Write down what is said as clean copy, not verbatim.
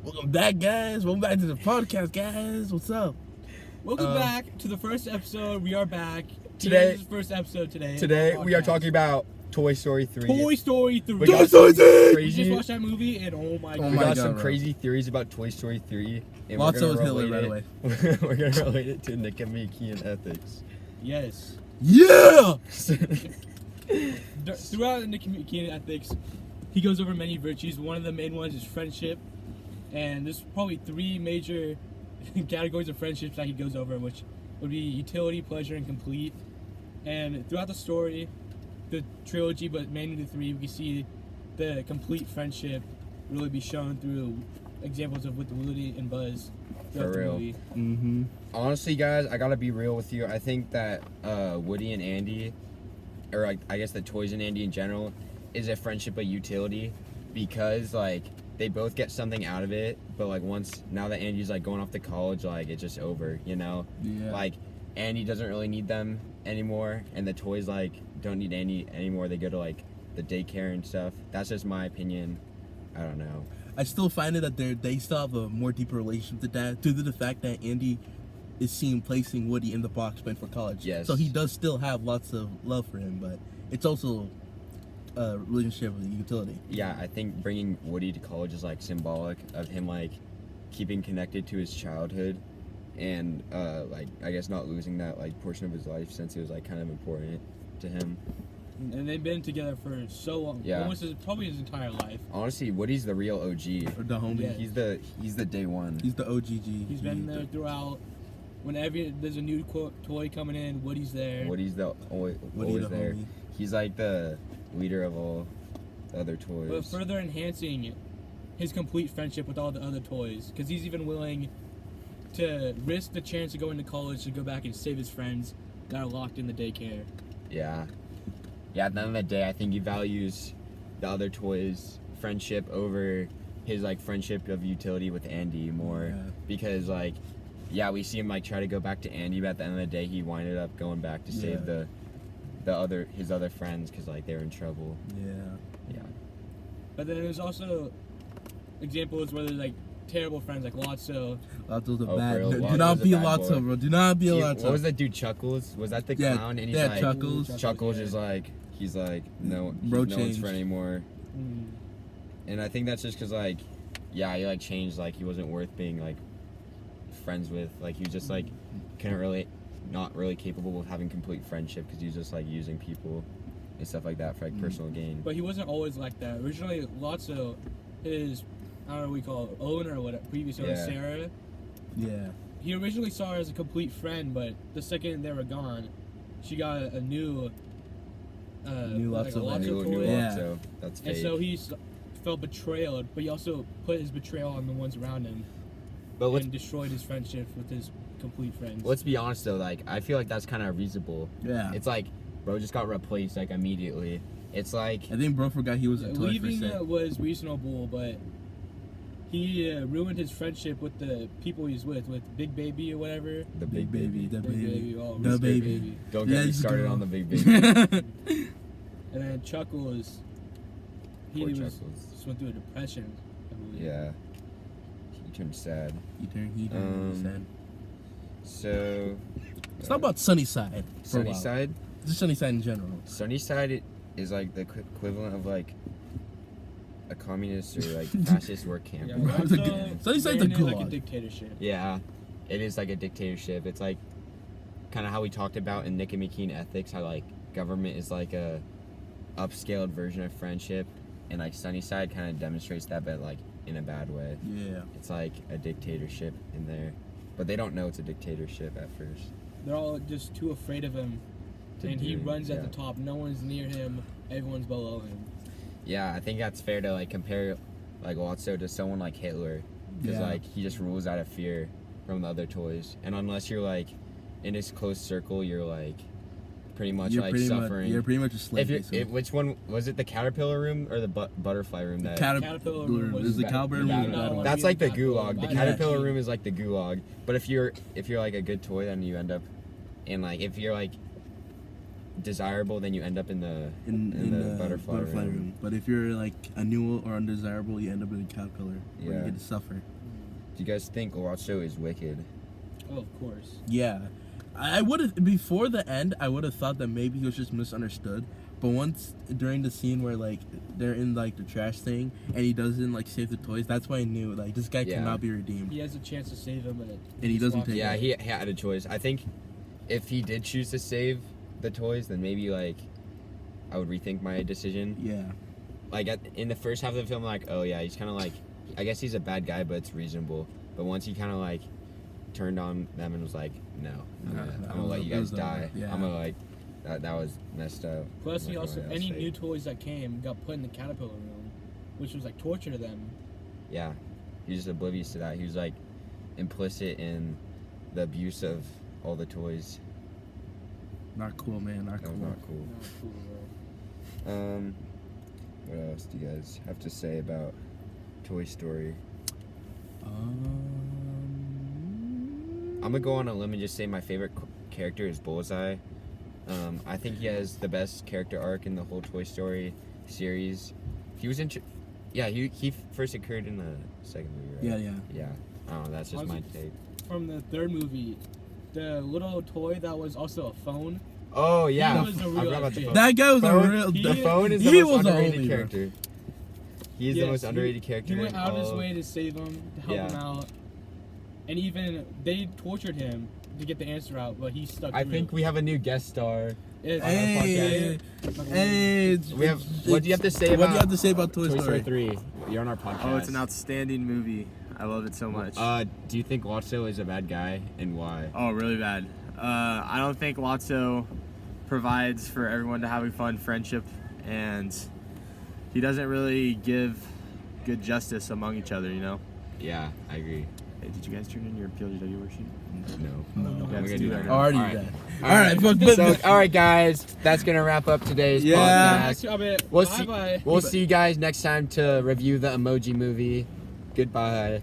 Welcome back, guys. Welcome back to the podcast, guys. What's up? Welcome back to the first episode. We are back. Today, This is the first episode today. Today we are talking about Toy Story 3. Toy Story 3. We got some We crazy, just watched that movie and oh my god. we got some bro. crazy theories about Toy Story 3. And Lots we're of gonna Hitler, by the relate way. it- We're going to relate it to Nick and Mickey and ethics. Yes. Yeah! Throughout Nick and Mickey and ethics, he goes over many virtues. One of the main ones is friendship. And there's probably three major categories of friendships that he goes over, which would be utility, pleasure, and complete. And throughout the story, the trilogy, but mainly the three, we can see the complete friendship really be shown through examples of with Woody and Buzz throughout For real. the movie. Mm-hmm. Honestly, guys, I got to be real with you. I think that Woody and Andy, or like, I guess the toys and Andy in general, is a friendship of utility because, like, they both get something out of it, but like now that Andy's like going off to college, like it's just over, you know? Yeah. Like Andy doesn't really need them anymore, and the toys like don't need Andy anymore. They go to like the daycare and stuff. That's just my opinion. I don't know. I still find it that they still have a more deeper relationship to that due to the fact that Andy is seen placing Woody in the box meant for college. Yes. So he does still have lots of love for him, but it's also a relationship with utility. Yeah, I think bringing Woody to college is like symbolic of him like keeping connected to his childhood, and like I guess not losing that like portion of his life since it was like kind of important to him. And they've been together for so long, Yeah. almost probably his entire life. Honestly, Woody's the real OG. Or the homie. Yeah. He's the day one. He's the OGG. He's been there throughout. Whenever there's a new toy coming in, Woody's there. Woody's Woody always the there. homie. He's like the leader of all the other toys. But further enhancing his complete friendship with all the other toys, because he's even willing to risk the chance of going to college to go back and save his friends that are locked in the daycare. Yeah. Yeah, at the end of the day, I think he values the other toys' friendship over his like friendship of utility with Andy more. Yeah. Because like, yeah, we see him like try to go back to Andy, but at the end of the day, he winded up going back to save his other friends because like they were in trouble. Yeah. Yeah. But then there's also examples where there's like terrible friends like Lotso. Lotso's a Oh, bad. for real, Do Lotso's not a be a bad Lotso, boy. bro. Do not be a What Lotso. was that dude Chuckles? Was that the Yeah, clown? And he's yeah, like Chuckles. Chuckles yeah. is like he's like no Bro he's no one's changed. friend anymore. Mm. And I think that's just because, like, yeah, he, like, changed, like, he wasn't worth being, like, friends with. Like, he was just, like, not really capable of having complete friendship because he was just, like, using people and stuff like that for, like, personal gain. But he wasn't always like that. Originally, Lotso, his, I don't know what we call it, owner or whatever, previous owner, Yeah. Sarah, Yeah. he originally saw her as a complete friend, but the second they were gone, she got a new like a Lotso Lotso New toy. Yeah. Lotso. That's fake. And so he felt betrayal, but he also put his betrayal on the ones around him but and destroyed his friendship with his complete friends. let's be honest, though, like, I feel like that's kind of reasonable. Yeah. It's like, bro just got replaced, like, immediately. It's like, I think bro forgot he was a toy for Leaving sale. was reasonable, but he ruined his friendship with the people he's with Big Baby or whatever. the big baby. The Big baby. oh, The Big baby. Don't get me Let's started go. on the big baby. And then Chuckles, he Poor was Chuckles. just went through a depression, I believe. Yeah. He turned sad. He turned sad. So... Let's talk about Sunnyside. For a while. Sunnyside? Just Sunnyside in general. Sunnyside is like the equivalent of like a communist or like fascist work camp. Yeah, Bro, also Sunnyside's a ran it like a gulag. dictatorship. Yeah, it is like a dictatorship. It's like kind of how we talked about in Nick and Mickey and Ethics, how like government is like a upscaled version of friendship, and like Sunnyside kind of demonstrates that, but like in a bad way. Yeah. It's like a dictatorship in there, but they don't know it's a dictatorship at first. They're all just too afraid of him, and he runs at the top. No one's near him. Everyone's below him. Yeah, I think that's fair to like compare like Lotso to someone like Hitler, because Yeah. like he just rules out of fear from the other toys, and unless you're like in his close circle, you're like pretty much You're like pretty suffering. Much, you're pretty much a slave. if which one was it? The caterpillar room or the butterfly room? That Caterpillar room was is the bad. caterpillar Yeah, room. no, That one. that's like the gulag. The Yeah. caterpillar room is like the gulag. But if you're like a good toy, then you end up in like if you're like desirable, then you end up in the butterfly room. But if you're like a new or undesirable, you end up in a caterpillar where Yeah. you get to suffer. Do you guys think Lotso is wicked? Oh, of course. Yeah, I would have before the end. I would have thought that maybe he was just misunderstood. But once during the scene where like they're in like the trash thing and he doesn't like save the toys, that's why I knew like this guy Yeah. cannot be redeemed. He has a chance to save him, and he doesn't take Yeah, he had a choice. I think if he did choose to save the toys, then maybe like I would rethink my decision. Yeah, Like in the first half of the film, like, oh yeah, he's kind of like, I guess he's a bad guy, but it's reasonable. But once he kind of like turned on them and was like, no, I'm gonna let you guys die. Yeah. I'm gonna like, that was messed up. Plus, I'm he not also gonna lie, that was any fake. new toys that came got put in the caterpillar room, which was like torture to them. Yeah, he was just oblivious to that. He was like implicit in the abuse of all the toys. not cool, man. Not That cool. was not cool. Not cool, bro. What else do you guys have to say about Toy Story? I'm gonna go on a limb and just say my favorite character is Bullseye. I think he has the best character arc in the whole Toy Story series. He was he first occurred in the second movie, right? Yeah. I don't know, that's just my take. From the third movie, the little toy that was also a phone. Oh yeah, He was a I real forgot about the shit. phone. That guy was Phone- a real. The He- phone is he the most was a underrated homie, bro. character. He's the Yes, most underrated character. He went in out of his all- way to save him, to help Yeah. him out, and even they tortured him to get the answer out, but he stuck. I through. think we have a new guest star. It's- Hey, hey. We have. What do you have to say What about do you have to say about Toy Toy Story? Story 3? You're on our podcast. Oh, it's an outstanding movie. I love it so much. Do you think Lotso is a bad guy and why? Oh, really bad. I don't think Lotso provides for everyone to having fun, friendship, and he doesn't really give good justice among each other, you know? Yeah, I agree. Hey, did you guys turn in your PLGW worksheet? No. No. We're gonna do do that that. now. Already Alright. did. All right, So, all right, guys, that's gonna wrap up today's Yeah. podcast. I mean, We'll bye-bye. see you guys next time to review the Emoji Movie. Goodbye.